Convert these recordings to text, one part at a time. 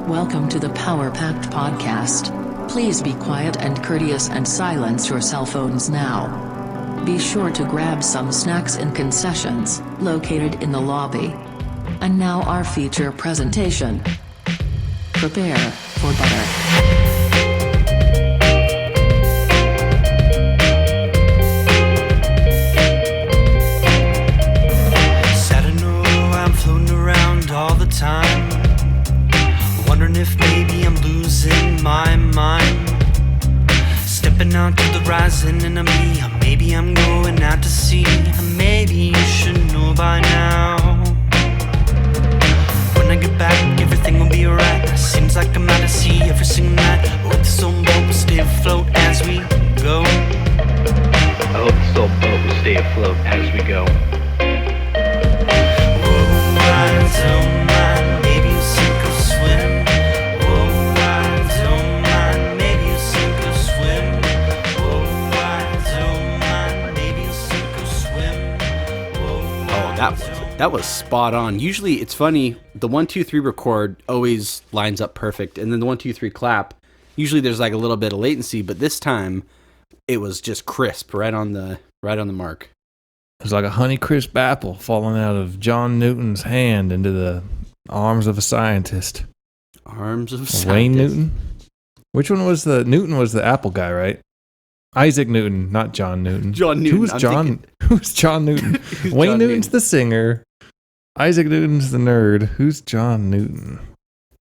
Welcome to the Power Packed Podcast. Please be quiet and courteous and silence your cell phones now. Be sure to grab some snacks and concessions, located in the lobby. And now our feature presentation. Prepare for butter. Time, wondering if maybe I'm losing my mind. Stepping out to the rising enemy, or maybe I'm going out to sea. Maybe you should know by now. When I get back, everything will be alright. Seems like I'm out to sea every single night. I hope this old boat will stay afloat as we go. I hope this old boat will stay afloat as we go. Whoa, I don't mind, maybe you'll sink or swim. Whoa, I don't mind, maybe you'll sink or swim. Whoa, I don't mind, maybe you'll sink or swim. Whoa, Oh, that was spot on. Usually it's funny, the 1 2 3 record always lines up perfect, and then the 1 2 3 clap, usually there's like a little bit of latency, but this time it was just crisp, right on the mark. It was like a Honeycrisp apple falling out of John Newton's hand into the arms of a scientist. Arms of scientist. Wayne Newton? Which one was Newton was the apple guy, right? Isaac Newton, not John Newton. John Newton. Who's John Newton? Wayne John Newton's Newton? the singer. Isaac Newton's the nerd. Who's John Newton?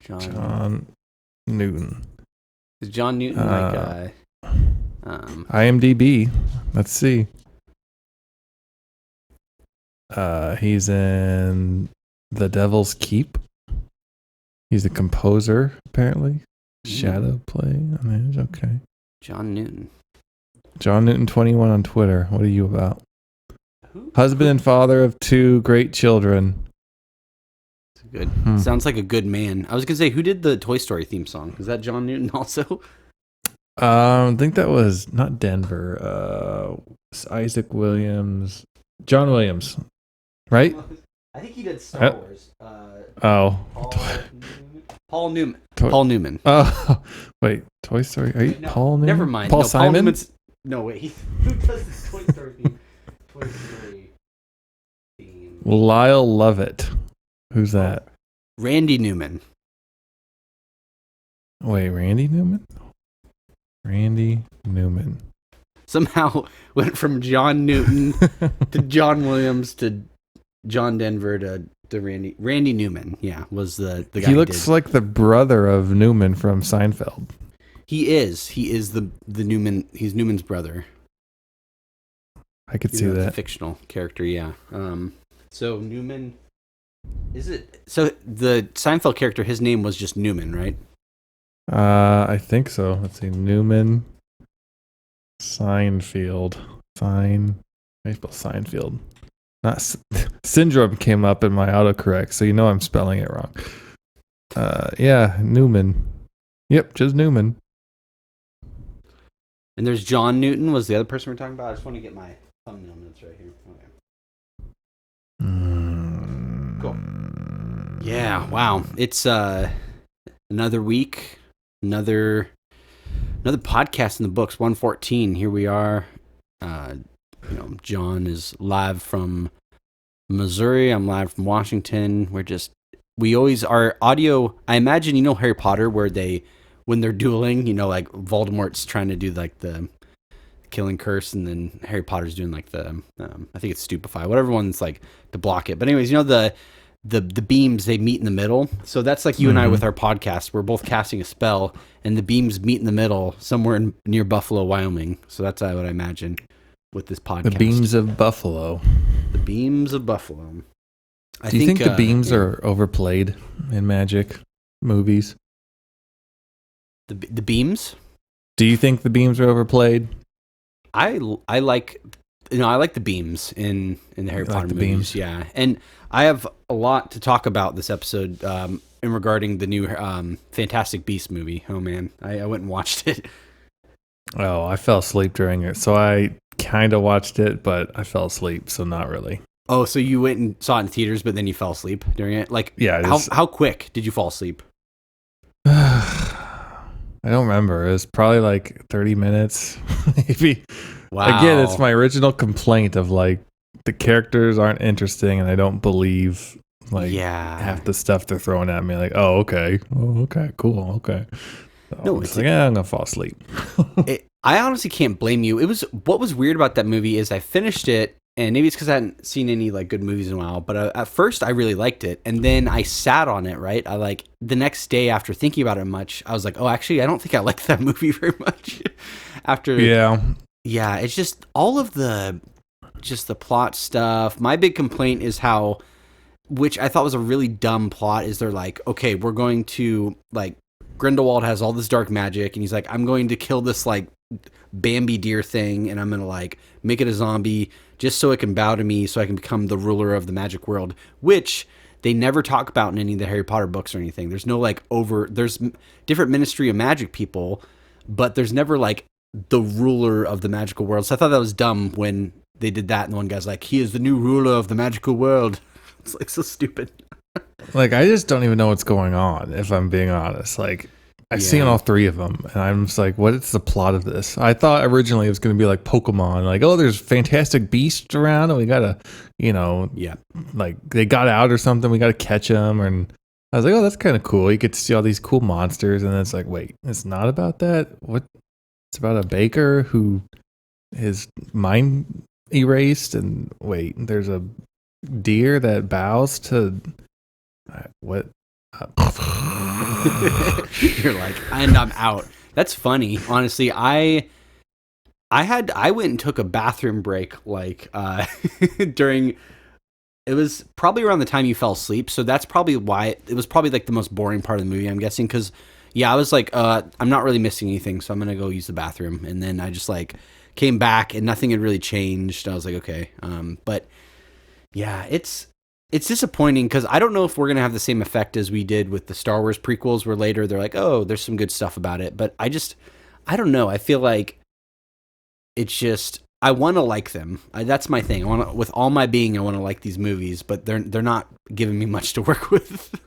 John Newton. Is John Newton IMDb. Let's see. He's in The Devil's Keep. He's a composer, apparently. Shadow Play. Okay. John Newton. John Newton 21 on Twitter. What are you about? Husband and father of 2 great children. It's good. Sounds like a good man. I was gonna say, who did the Toy Story theme song? Is that John Newton also? I think that was not Denver. Isaac Williams. John Williams. Right? I think he did Star Wars. Paul Newman. Paul Newman. Oh, wait. Toy Story. Are you Paul Newman? Never mind. Paul Simon? No, wait. Who does the Toy Story theme? Toy Story theme. Lyle Lovett. Who's that? Randy Newman. Wait, Randy Newman? Randy Newman. Somehow went from John Newton to John Williams to John Denver to Randy Newman. Yeah, was the guy. He looks like the brother of Newman from Seinfeld. He is the Newman. He's Newman's brother. I could see that. Fictional character, yeah. So Newman, is it? So the Seinfeld character, his name was just Newman, right? I think so. Let's see. Newman Seinfeld. I spell Seinfeld. Not syndrome came up in my autocorrect, so you know I'm spelling it wrong. Yeah, Newman. Yep, just Newman. And there's John Newton was the other person we're talking about. I just want to get my thumbnail notes right here. Okay. Cool. Yeah, wow. It's another week, another podcast in the books, 114. Here we are. John is live from Missouri. I'm live from Washington. We always, our audio, I imagine, Harry Potter, where when they're dueling, like Voldemort's trying to do like the killing curse, and then Harry Potter's doing like the, I think it's stupefy, whatever one's like to block it. But anyways, the beams, they meet in the middle. So that's like you and I with our podcast. We're both casting a spell, and the beams meet in the middle somewhere near Buffalo, Wyoming. So that's what I imagine with this podcast. The beams of Buffalo. The beams of Buffalo. Do you think the beams are overplayed in magic movies? The beams? Do you think the beams are overplayed? I like the beams in the Harry Potter movies. Beams. Yeah, and I have a lot to talk about this episode in regarding the new Fantastic Beasts movie. Oh man, I went and watched it. Oh, I fell asleep during it, so I kind of watched it, but I fell asleep, so not really. Oh, so you went and saw it in theaters, but then you fell asleep during it? Like, yeah. How quick did you fall asleep? I don't remember. It was probably like 30 minutes, maybe. Wow. Again, it's my original complaint of like the characters aren't interesting, and I don't believe like half the stuff they're throwing at me. Like, oh, okay, cool, okay. So No, it's like, I'm gonna fall asleep. I honestly can't blame you. What was weird about that movie is I finished it, and maybe it's because I hadn't seen any like good movies in a while. But at first, I really liked it, and then I sat on it. Right, I like the next day after thinking about it much, I was like, oh, actually, I don't think I liked that movie very much. After yeah, it's just all of the plot stuff. My big complaint is how, which I thought was a really dumb plot, is they're like, okay, we're going to like Grindelwald has all this dark magic, and he's like, I'm going to kill this like Bambi deer thing, and I'm gonna like make it a zombie just so it can bow to me, so I can become the ruler of the magic world, which they never talk about in any of the Harry Potter books or anything. There's no like there's different Ministry of Magic people, but there's never like the ruler of the magical world. So I thought that was dumb when they did that, and one guy's like, he is the new ruler of the magical world. It's like so stupid. Like, I just don't even know what's going on, if I'm being honest. Like, I've seen all three of them, and I'm just like, what is the plot of this? I thought originally it was going to be like Pokemon, like, oh, there's fantastic beasts around, and we gotta, like they got out or something, we gotta catch them. And I was like, oh, that's kind of cool. You get to see all these cool monsters, and then it's like, wait, it's not about that. What? It's about a baker who his mind erased, and wait, there's a deer that bows to what? You're like, and I'm out. That's funny. Honestly, I went and took a bathroom break like during, it was probably around the time you fell asleep, so that's probably why it was probably like the most boring part of the movie, I'm guessing, because I was like, I'm not really missing anything, so I'm gonna go use the bathroom. And then I just like came back and nothing had really changed. I was like, okay. But yeah, it's disappointing because I don't know if we're going to have the same effect as we did with the Star Wars prequels, where later they're like, oh, there's some good stuff about it. But I don't know. I feel like it's just, I want to like them. That's my thing. With all my being, I want to like these movies, but they're not giving me much to work with.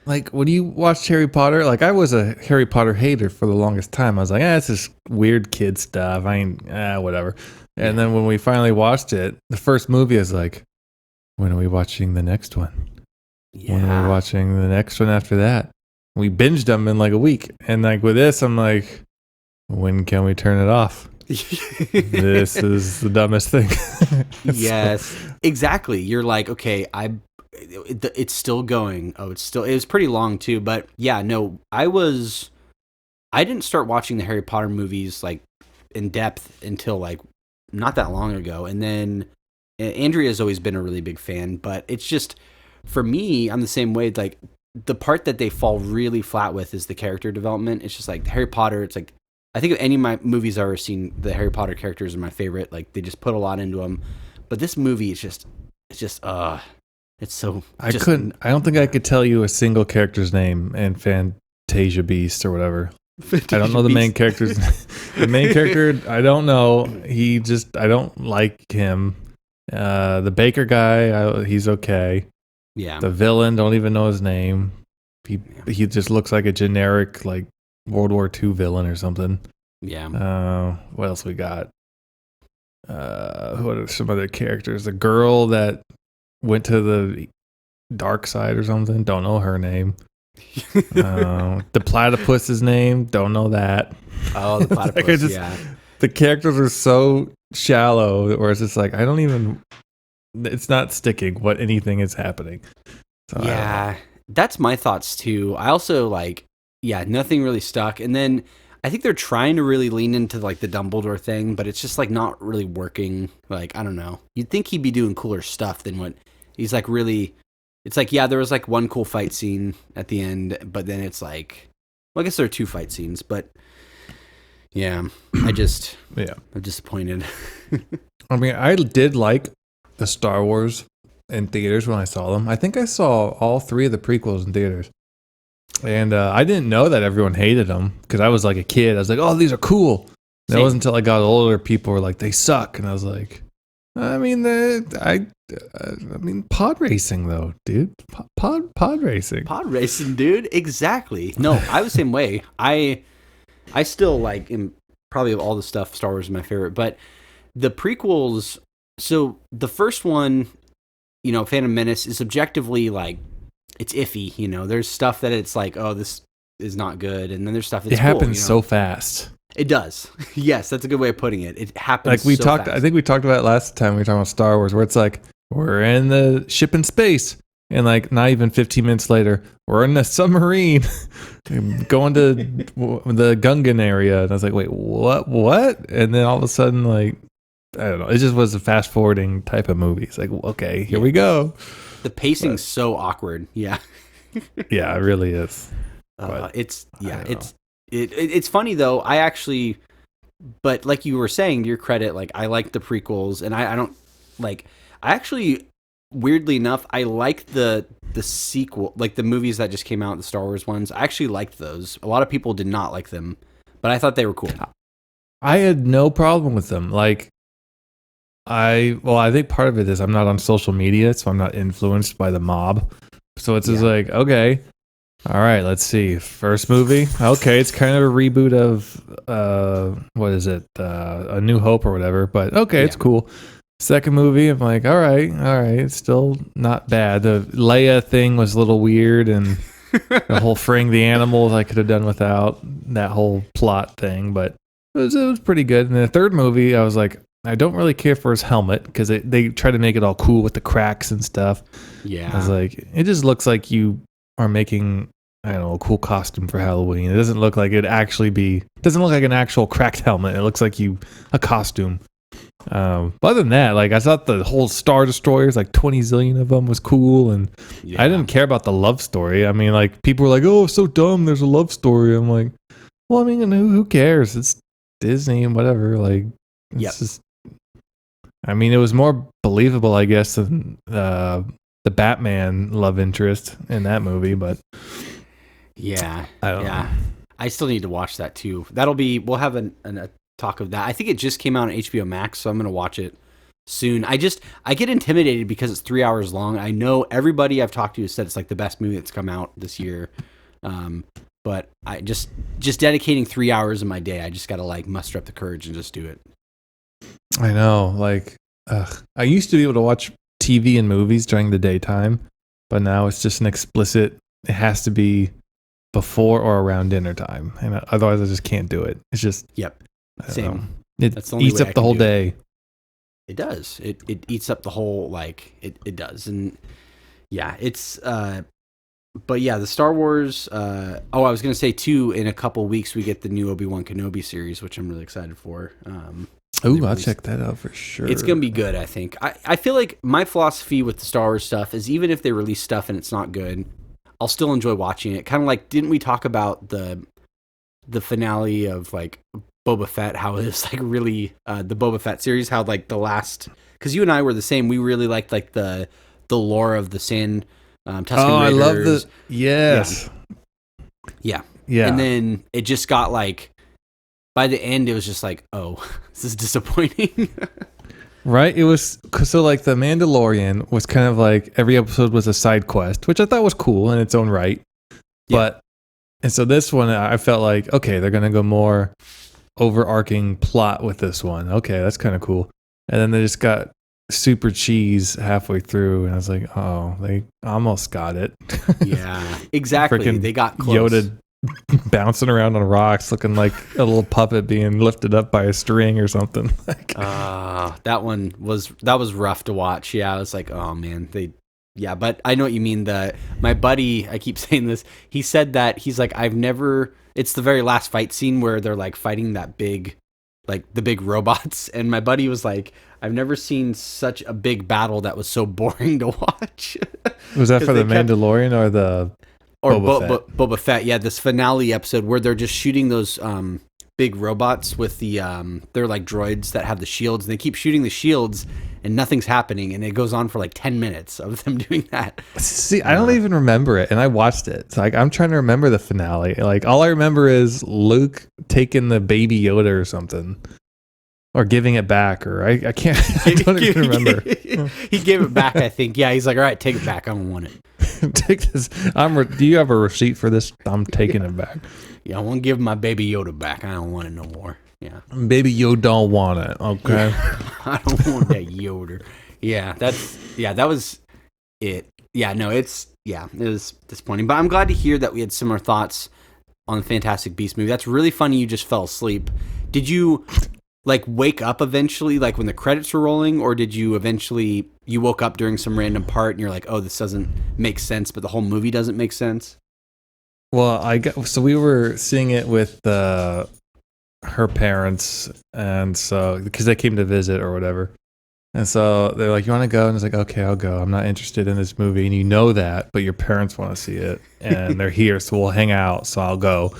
Like, when you watched Harry Potter, like, I was a Harry Potter hater for the longest time. I was like, it's just weird kid stuff. I ain't, whatever. And then when we finally watched it, the first movie is like, when are we watching the next one? Yeah. When are we watching the next one after that? We binged them in like a week. And like with this, I'm like, when can we turn it off? This is the dumbest thing. Yes, exactly. You're like, okay, it's still going. Oh, it was pretty long too. But yeah, no, I didn't start watching the Harry Potter movies like in depth until like not that long ago. And then Andrea's always been a really big fan, but it's just, for me, I'm the same way. Like, the part that they fall really flat with is the character development. It's just like Harry Potter. It's like, I think of any of my movies I've ever seen, the Harry Potter characters are my favorite. Like, they just put a lot into them. But this movie is it's so. I don't think I could tell you a single character's name in Fantasia Beast or whatever. I don't know the main character's The main character, I don't know. I don't like him. The baker guy, he's okay. Yeah. The villain, don't even know his name. He just looks like a generic like World War II villain or something. Yeah. What else we got? What are some other characters? The girl that went to the dark side or something. Don't know her name. The platypus's name. Don't know that. Oh, the platypus. Yeah. The characters are so shallow, where it's just like it's not sticking what anything is happening. So yeah, that's my thoughts too. I also nothing really stuck. And then I think they're trying to really lean into like the Dumbledore thing, but it's just like not really working. Like, I don't know. You'd think he'd be doing cooler stuff than what he's like really. It's like, yeah, there was like one cool fight scene at the end, but then it's like, well, I guess there are two fight scenes, but yeah, I'm disappointed. I mean, I did like the Star Wars in theaters when I saw them. I think I saw all three of the prequels in theaters. And I didn't know that everyone hated them because I was like a kid. I was like, oh, these are cool. And it wasn't until I got older, people were like, they suck. And I was like, I mean, I mean, pod racing though, dude. Pod racing. Pod racing, dude. Exactly. No, I was the same way. I still like am probably of all the stuff, Star Wars is my favorite, but the prequels. So the first one, you know, Phantom Menace is objectively like it's iffy. You know, there's stuff that it's like, oh, this is not good, and then there's stuff that's it happens so fast. It does. Yes, that's a good way of putting it. It happens. Like we so talked, fast. I think we talked about it last time we were talking about Star Wars, where it's like we're in the ship in space, and like not even 15 minutes later, we're in a submarine going to the Gungan area, and I was like, wait, what? And then all of a sudden, like, I don't know, it just was a fast forwarding type of movie. It's like, okay, here we go. The pacing's so awkward. Yeah. Yeah, it really is. It's funny though. I actually, but like you were saying, to your credit, like I like the prequels, and I don't like. I actually, weirdly enough, I like the sequel, like the movies that just came out, the Star Wars ones. I actually liked those. A lot of people did not like them, but I thought they were cool. I had no problem with them. Like, I think part of it is I'm not on social media, so I'm not influenced by the mob. So it's just like, okay, all right, let's see. First movie, okay, it's kind of a reboot of what is it, A New Hope or whatever. But okay, it's cool. Second movie, I'm like, all right, it's still not bad. The Leia thing was a little weird, and the whole freeing the animals I could have done without that whole plot thing, but it was pretty good. And the third movie, I was like, I don't really care for his helmet because they try to make it all cool with the cracks and stuff. Yeah, I was like, it just looks like you are making, I don't know, a cool costume for Halloween. It doesn't look like doesn't look like an actual cracked helmet. It looks like a costume. But other than that, like I thought the whole Star Destroyers, like 20 zillion of them, was cool, and I didn't care about the love story. I mean, like people were like, "Oh, so dumb. There's a love story." I'm like, well, I mean, who cares? It's Disney and whatever. Like, it's just. I mean, it was more believable, I guess, than the Batman love interest in that movie, but yeah, I don't know. I still need to watch that too. We'll have a talk of that. I think it just came out on HBO Max, so I'm gonna watch it soon. I get intimidated because it's 3 hours long. I know everybody I've talked to has said it's like the best movie that's come out this year. But I just dedicating 3 hours of my day, I just gotta like muster up the courage and just do it. I know, like, I used to be able to watch TV and movies during the daytime, but now it's just an explicit, it has to be before or around dinner time, and otherwise I just can't do it. It's just same. It eats up the whole day. It does. It eats up the whole, like, it does. And yeah, it's but yeah, the Star Wars I was gonna say too, in a couple weeks we get the new Obi-Wan Kenobi series, which I'm really excited for. I'll check that out for sure. It's gonna be good, I think. I feel like my philosophy with the Star Wars stuff is even if they release stuff and it's not good, I'll still enjoy watching it. Kind of like, didn't we talk about the finale of like Boba Fett, how it's like really the Boba Fett series, how like the last, because you and I were the same, we really liked like the lore of the Tusken Raiders. I love the yeah. And then it just got like, by the end it was just like, oh, this is disappointing. Right? It was, so like the Mandalorian was kind of like every episode was a side quest, which I thought was cool in its own right. But and so this one I felt like, okay, they're gonna go more overarching plot with this one. Okay, that's kind of cool. And then they just got super cheese halfway through, and I was like, oh, they almost got it. Yeah, exactly. They got close. Yoda bouncing around on rocks, looking like a little puppet being lifted up by a string or something. That was rough to watch. Yeah, I was like, oh man, but I know what you mean. My buddy, I keep saying this, he said that he's like, it's the very last fight scene where they're like fighting that big, like the big robots, and my buddy was like, I've never seen such a big battle that was so boring to watch. Was that for the Mandalorian or the Boba Fett? Yeah, this finale episode where they're just shooting those big robots with the they're like droids that have the shields, and they keep shooting the shields and nothing's happening, and it goes on for like 10 minutes of them doing that. See, I don't even remember it, and I watched it. So like, I'm trying to remember the finale. Like, all I remember is Luke taking the baby Yoda or something. or giving it back, or I can't. I don't even remember. He gave it back, I think. Yeah, he's like, all right, take it back. I don't want it. Take this. Do you have a receipt for this? I'm taking it back. Yeah, I want to give my baby Yoda back. I don't want it no more. Yeah. Baby, you don't want it. Okay. I don't want that Yoda. Yeah, that was it. Yeah, no, it was disappointing. But I'm glad to hear that we had similar thoughts on the Fantastic Beasts movie. That's really funny you just fell asleep. Did you like wake up eventually, like when the credits were rolling, or did you woke up during some random part and you're like, oh, this doesn't make sense, but the whole movie doesn't make sense? Well, so we were seeing it with her parents, and so because they came to visit or whatever, and so they're like, "You want to go?" And it's like, "Okay, I'll go. I'm not interested in this movie, and you know that, but your parents want to see it, and they're here, so we'll hang out. So I'll go."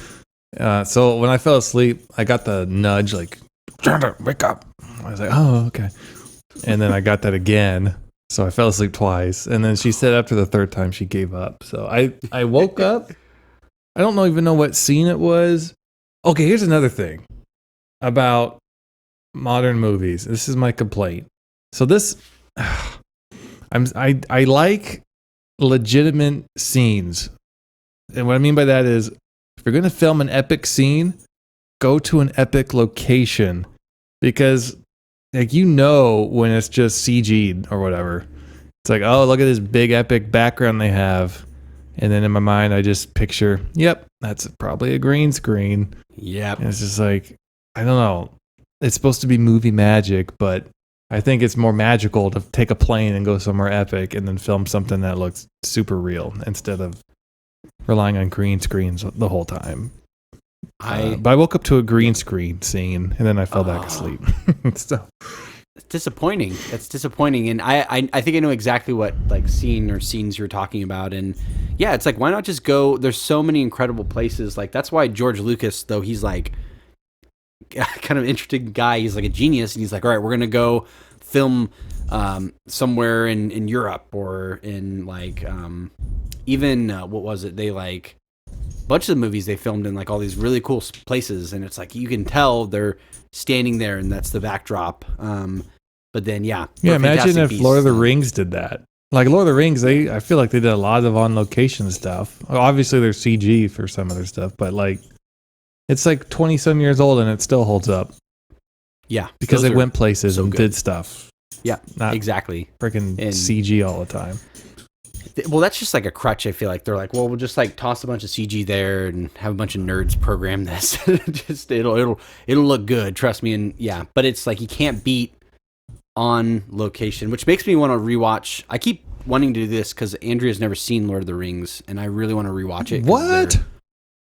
So when I fell asleep, I got the nudge, like, "Jonathan, wake up!" I was like, "Oh, okay," and then I got that again. So I fell asleep twice, and then she said after the third time she gave up. So I woke up. I don't even know what scene it was. Okay, here's another thing about modern movies. This is my complaint. So I like legitimate scenes. And what I mean by that is, if you're going to film an epic scene, go to an epic location, because like, you know, when it's just CG'd or whatever, it's like, oh, look at this big epic background they have. And then in my mind, I just picture, yep, that's probably a green screen. Yep. And it's just like, I don't know. It's supposed to be movie magic, but I think it's more magical to take a plane and go somewhere epic and then film something that looks super real instead of relying on green screens the whole time. But I woke up to a green screen scene and then I fell back asleep. So. It's disappointing. It's disappointing. And I think I know exactly what like scene or scenes you're talking about. And yeah, it's like, why not just go? There's so many incredible places. Like, that's why George Lucas, though he's like kind of interesting guy, he's like a genius, and he's like, all right, we're gonna go film somewhere in Europe, or in like even what was it, they like a bunch of the movies they filmed in like all these really cool places, and it's like you can tell they're standing there and that's the backdrop. But then imagine if Lord of the Rings did that. Like Lord of the Rings, I feel like they did a lot of on location stuff. Obviously there's CG for some of their stuff, but like it's like 20 some years old and it still holds up. Yeah, because they went places and did stuff. Yeah, not exactly. Freaking CG all the time. Well, that's just like a crutch. I feel like they're like, well, we'll just like toss a bunch of CG there and have a bunch of nerds program this. Just it'll look good, trust me. And yeah, but it's like you can't beat on location, which makes me want to rewatch. I keep wanting to do this because Andrea's never seen Lord of the Rings, and I really want to rewatch it. What?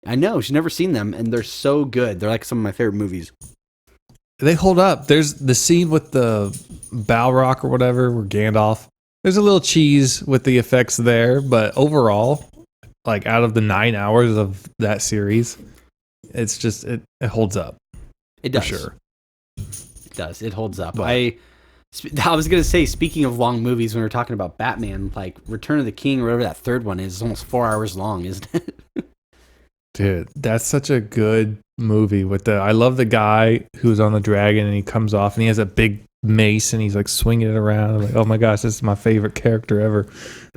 I know, she's never seen them, and they're so good. They're like some of my favorite movies. They hold up. There's the scene with the Balrog or whatever, where Gandalf. There's a little cheese with the effects there, but overall, like out of the 9 hours of that series, it's just it holds up. It does. For sure. It does. It holds up. But I was gonna say, speaking of long movies, when we're talking about Batman, like Return of the King or whatever that third one is almost 4 hours long, isn't it? Dude, that's such a good movie. I love the guy who's on the dragon and he comes off and he has a big mace and he's like swinging it around. I'm like, oh my gosh, this is my favorite character ever.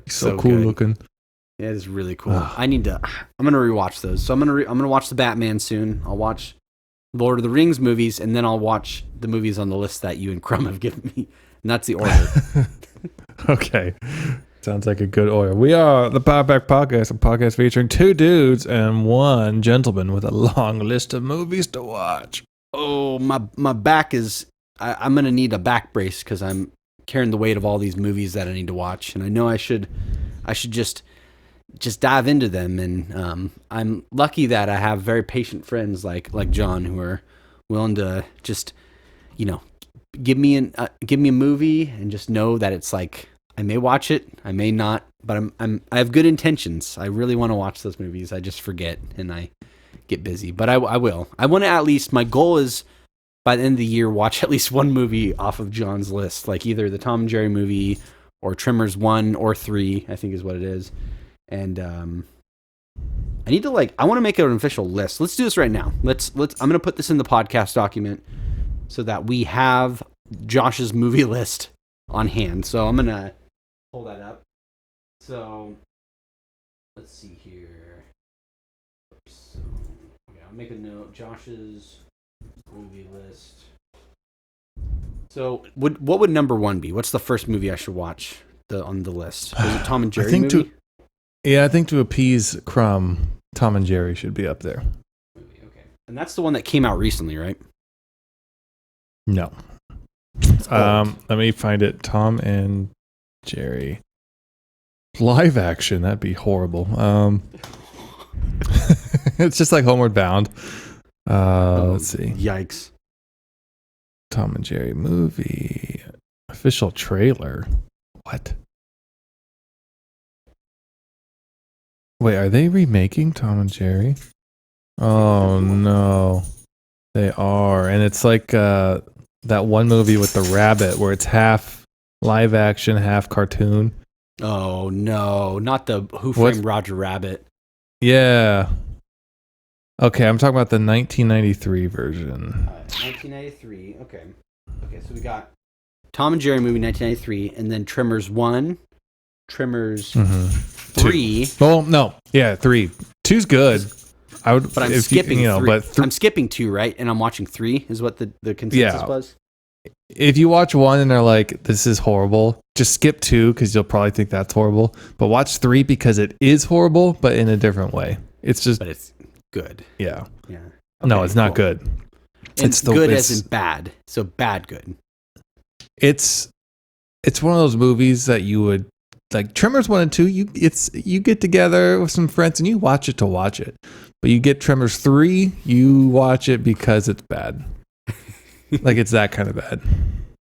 He's so cool good. Looking. Yeah, it is really cool. I'm gonna rewatch those. So I'm gonna watch the Batman soon. I'll watch Lord of the Rings movies, and then I'll watch the movies on the list that you and Crumb have given me. And that's the order. Okay. Sounds like a good order. We are the Power Back Podcast, a podcast featuring two dudes and one gentleman with a long list of movies to watch. Oh, my back is... I'm going to need a back brace because I'm carrying the weight of all these movies that I need to watch. And I know I should just dive into them. And I'm lucky that I have very patient friends like John who are willing to just, give me a movie and just know that it's like, I may watch it, I may not, but I have good intentions. I really want to watch those movies. I just forget and I get busy, but I will. I want to at least, my goal is by the end of the year, watch at least one movie off of John's list, like either the Tom and Jerry movie or Tremors 1 or 3, I think is what it is. And I need to I want to make it an official list. Let's do this right now. I'm going to put this in the podcast document. so that we have Josh's movie list on hand. So I'm gonna pull that up. So let's see here. Oops. Okay, I'll make a note. Josh's movie list. So what would number 1 be? What's the first movie I should watch on the list? Is it Tom and Jerry movie? I think to appease Crumb, Tom and Jerry should be up there. Okay. And that's the one that came out recently, right? No. Let me find it. Tom and Jerry. Live action, that'd be horrible. It's just like Homeward Bound. Let's see. Yikes. Tom and Jerry movie. Official trailer. What? Wait, are they remaking Tom and Jerry? Oh no. They are. And it's like that one movie with the rabbit where it's half live action, half cartoon. Oh no, not the Who Framed Roger Rabbit. Yeah. Okay, I'm talking about the 1993 version. 1993. Okay. Okay, so we got Tom and Jerry movie 1993, and then Tremors 1, Tremors 3. Well, no, yeah, 3. 2's good. I would, but I'm skipping 3. I'm skipping 2, right? And I'm watching 3. Is what the consensus was. If you watch 1 and are like, "This is horrible," just skip 2 because you'll probably think that's horrible. But watch 3 because it is horrible, but in a different way. It's just, but it's good. Yeah. Yeah. Okay, no, it's not good. It's good as in bad. So bad good. It's one of those movies that you would like. Tremors 1 and 2. You get together with some friends and you watch it to watch it. But you get Tremors 3, you watch it because it's bad. Like it's that kind of bad.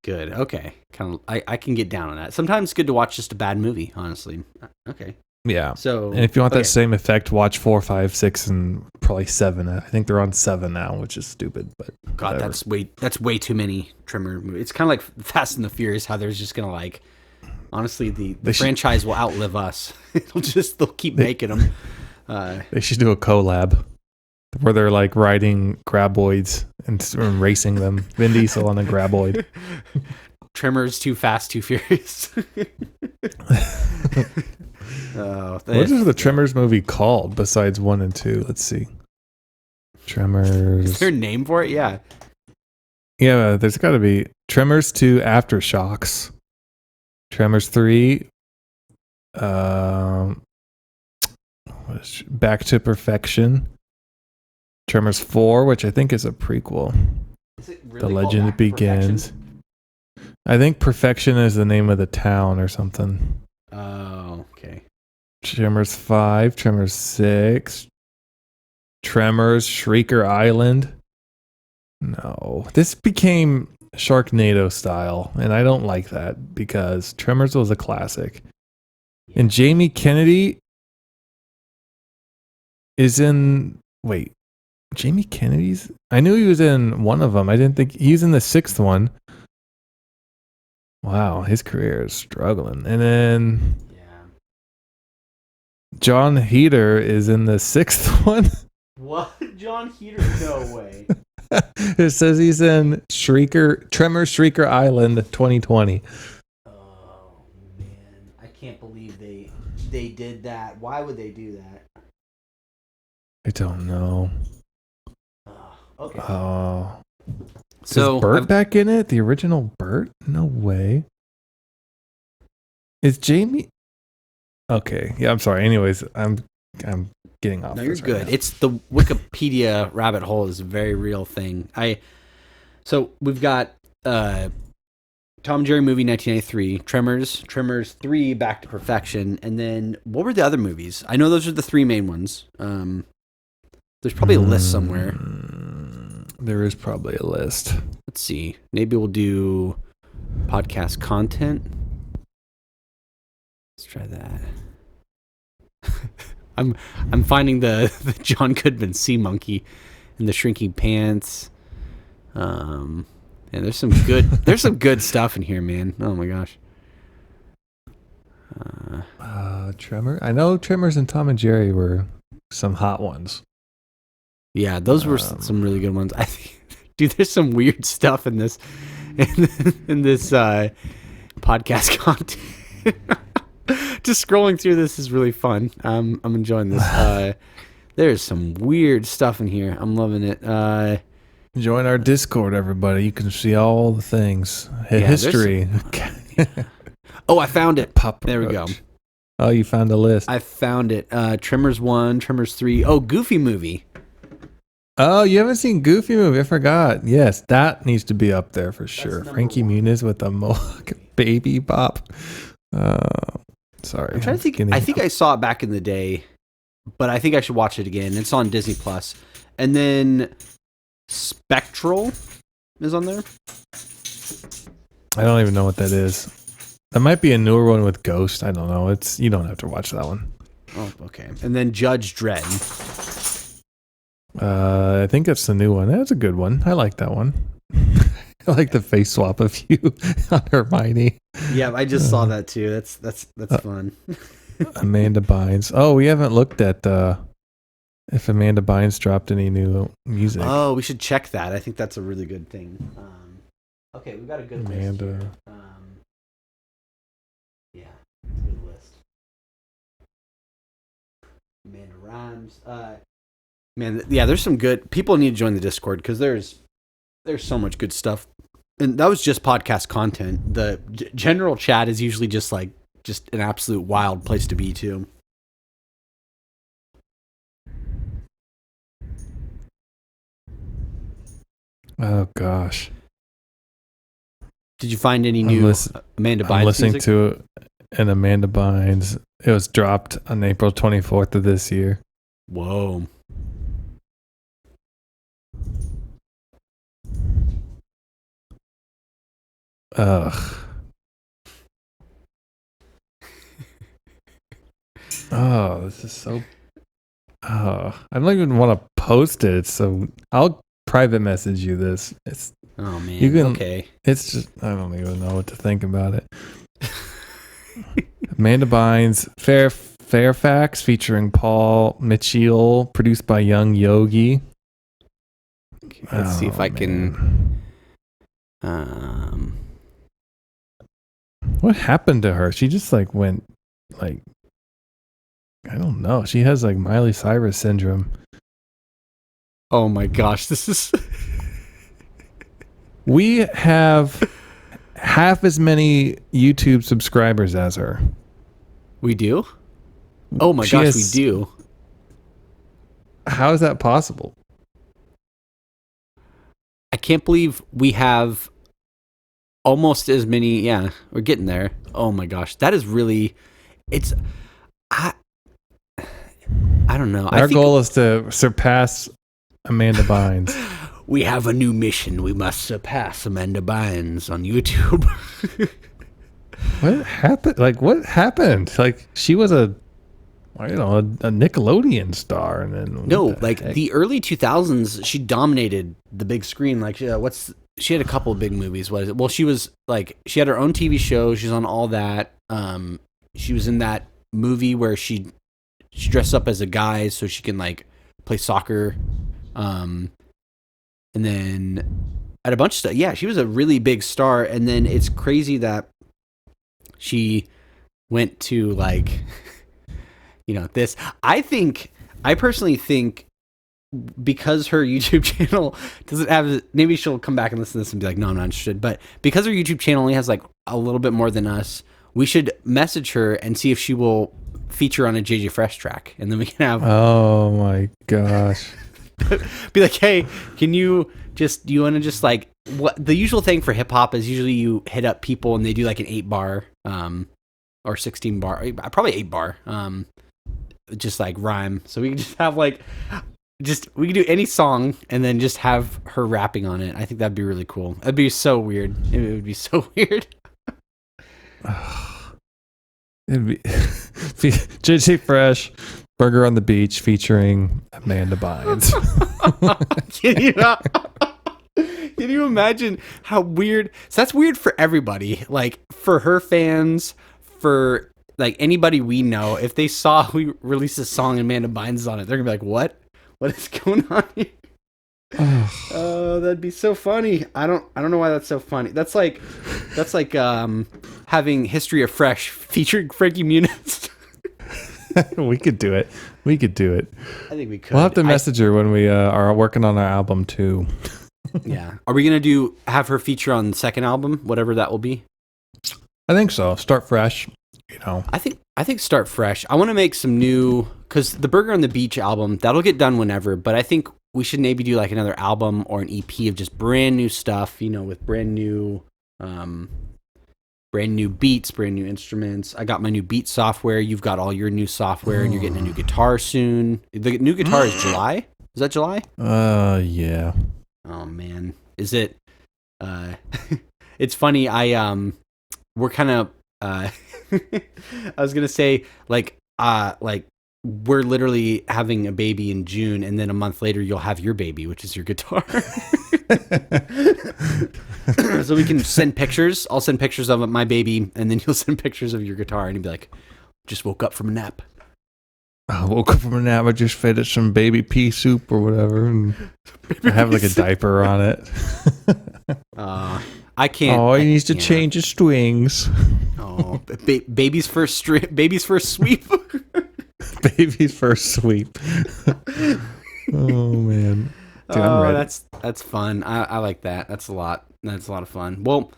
Good. Okay. Kind of. I can get down on that. Sometimes it's good to watch just a bad movie. Honestly. Okay. Yeah. So, and if you want that same effect, watch 4, 5, 6, and probably 7. I think they're on 7 now, which is stupid. But God, whatever. That's way too many Tremor movies. It's kind of like Fast and the Furious, how there's just gonna like, honestly, the franchise will outlive us. They'll keep making them. They should do a collab where they're like riding graboids and racing them. Vin Diesel on a graboid. Tremors, Too Fast, Too Furious. What is the Tremors movie called besides 1 and 2? Let's see. Tremors. Is there a name for it? Yeah. Yeah, there's got to be. Tremors 2 Aftershocks. Tremors 3. Back to Perfection. Tremors 4, which I think is a prequel. Is it really The Legend Begins. I think Perfection is the name of the town or something. Oh, okay. Tremors 5, Tremors 6, Tremors, Shrieker Island. No, this became Sharknado style, and I don't like that because Tremors was a classic. And Jamie Kennedy is in. Wait, Jamie Kennedy's? I knew he was in one of them. I didn't think he's in the 6th one. Wow, his career is struggling. And then John Heder is in the 6th one. What? John Heder? No way. It says he's in Tremors Shrieker Island 2020. Oh man, I can't believe they did that. Why would they do that? I don't know. Okay. Oh. So is Bert back in it? The original Bert? No way. Is Jamie? Okay. Yeah, I'm sorry. Anyways, I'm getting off. No, you're this good. Right now. It's the Wikipedia rabbit hole is a very real thing. So we've got Tom and Jerry movie 1993, Tremors 3, Back to Perfection, and then what were the other movies? I know those are the 3 main ones. There's probably a list somewhere. There is probably a list. Let's see. Maybe we'll do podcast content. Let's try that. I'm finding the John Goodman Sea Monkey and the Shrinking Pants. And there's some good stuff in here, man. Oh my gosh. Tremor. I know Tremors and Tom and Jerry were some hot ones. Yeah, those were some really good ones. I think Dude, there's some weird stuff in this podcast content. Just scrolling through this is really fun. I'm enjoying this. There's some weird stuff in here. I'm loving it. Join our Discord, everybody. You can see all the things. History. Oh, I found it. Pop There we go. Oh, you found a list. I found it. Tremors 1, Tremors 3. Oh, Goofy movie. Oh, you haven't seen Goofy movie? I forgot. Yes, that needs to be up there for sure. Frankie Muniz with a mohawk baby bop. Sorry. I'm trying to think. I think I saw it back in the day, but I think I should watch it again. It's on Disney Plus. And then Spectral is on there. I don't even know what that is. That might be a newer one with Ghost. I don't know. You don't have to watch that one. Oh, okay. And then Judge Dredd. I think that's the new one. That's a good one. I like that one. I like the face swap of you on Hermione. Yeah, I just saw that too. That's fun. Amanda Bynes. Oh, we haven't looked at if Amanda Bynes dropped any new music. Oh, we should check that. I think that's a really good thing. Okay, we got a good list here. Yeah, it's a good list. Amanda Rhymes. Man, yeah, there's some good people need to join the Discord because there's so much good stuff. And that was just podcast content. The general chat is usually just an absolute wild place to be too. Oh gosh. Did you find any new Amanda Bynes I'm listening music? to an Amanda Bynes. It was dropped on April 24th of this year. Whoa. Ugh. Oh, this is so. Oh, I don't even want to post it. So I'll private message you this. Oh man. You can, okay. It's just I don't even know what to think about it. Amanda Bynes, Fairfax, featuring Paul Mitchell, produced by Young Yogi. Okay, let's see if I can. What happened to her? She just went I don't know. She has Miley Cyrus syndrome. Oh my gosh, this is. We have half as many YouTube subscribers as her. We do? Oh my gosh, we do. How is that possible? I can't believe we have almost as many. Yeah, we're getting there. Oh my gosh, that is really. I don't know. Our goal is to surpass Amanda Bynes. We have a new mission. We must surpass Amanda Bynes on YouTube. What happened? What happened? She was a Nickelodeon star, and then the early 2000s, she dominated the big screen. She had a couple of big movies. What is it? Well, she was she had her own TV show. She's on all that. She was in that movie where she dressed up as a guy so she can play soccer. And then at a bunch of stuff. Yeah, she was a really big star. And then it's crazy that she went to this. I personally think because her YouTube channel doesn't have, maybe she'll come back and listen to this and be like, no, I'm not interested. But because her YouTube channel only has a little bit more than us, we should message her and see if she will feature on a JJ Fresh track. And then we can have. Oh my gosh. Be like, hey, do you want to just what the usual thing for hip hop is usually you hit up people and they do an 8-bar, or 16 bar, probably 8-bar, just rhyme. So we can just have we can do any song and then just have her rapping on it. I think that'd be really cool. That'd be so weird. It would be so weird. It'd be JJ Fresh, Burger on the Beach featuring Amanda Bynes. Can you imagine how weird? So that's weird for everybody. For her fans, for anybody we know, if they saw we released a song and Amanda Bynes is on it, they're gonna be like, "What? What is going on here?" Oh, that'd be so funny. I don't know why that's so funny. That's like having History of Fresh featuring Frankie Muniz. We could do it. We could do it. I think we could. We'll have to message her when we are working on our album too. Yeah. Are we gonna have her feature on the second album, whatever that will be? I think so. Start fresh. I think start fresh. I want to make some new, because the Burger on the Beach album, that'll get done whenever, but I think we should maybe do like another album or an EP of just brand new stuff, with brand new beats, brand new instruments. I got my new beat software. You've got all your new software, and you're getting a new guitar soon. The new guitar is July. Is that July? Yeah. Oh man, is it? It's funny. We're kind of. I was gonna say like we're literally having a baby in June, and then a month later you'll have your baby, which is your guitar. So we can send pictures. I'll send pictures of my baby, and then you'll send pictures of your guitar, and you'll be like, "Just woke up from a nap." I woke up from a nap. I just fed it some baby pea soup or whatever, and I have like a diaper on it. I can't. Oh, he needs to change his strings. Oh, baby's first sweep. Baby's first sweep. Oh man. Dude, I'm ready. That's fun. I like that. That's a lot. That's a lot of fun. Well,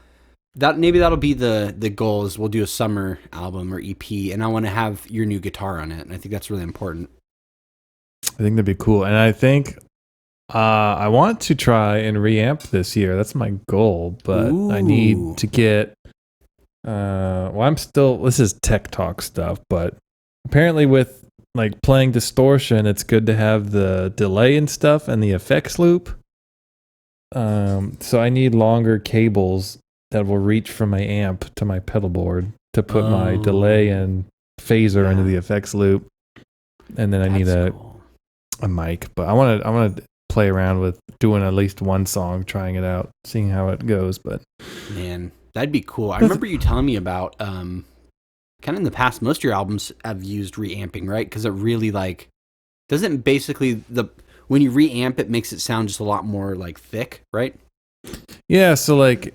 that'll be the goal. Is we'll do a summer album or EP, and I want to have your new guitar on it. And I think that's really important. I think that'd be cool. And I think I want to try and reamp this year. That's my goal, but Ooh. I need to get. This is tech talk stuff, but apparently with like playing distortion, it's good to have the delay and stuff and the effects loop. So I need longer cables that will reach from my amp to my pedal board to put my delay and phaser into the effects loop, and then I need a mic. But I want to play around with doing at least one song, trying it out, seeing how it goes. But man, that'd be cool. I remember you telling me about kind of in the past, most of your albums have used reamping, right? Because it really doesn't basically when you reamp, it makes it sound just a lot more like thick, right? Yeah. So like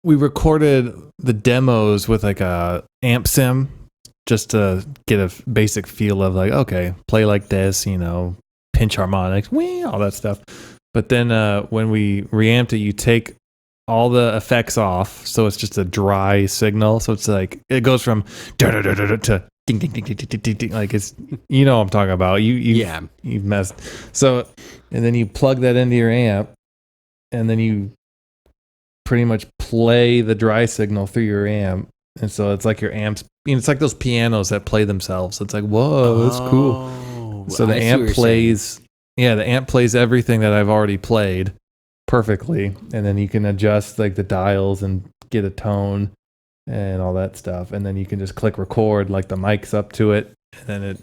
we recorded the demos with like a amp sim just to get a basic feel of like, okay, play like this, pinch harmonics, all that stuff. But then when we reamped it, you take all the effects off, so it's just a dry signal. So it's like it goes from to ding ding ding ding ding ding ding, like it's what I'm talking about. You've messed. So and then you plug that into your amp, and then you pretty much play the dry signal through your amp, and so it's like your amps. It's like those pianos that play themselves. It's like whoa, that's cool. So the amp plays. Yeah, the amp plays everything that I've already played perfectly, and then you can adjust like the dials and get a tone and all that stuff, and then you can just click record, like the mic's up to it, and then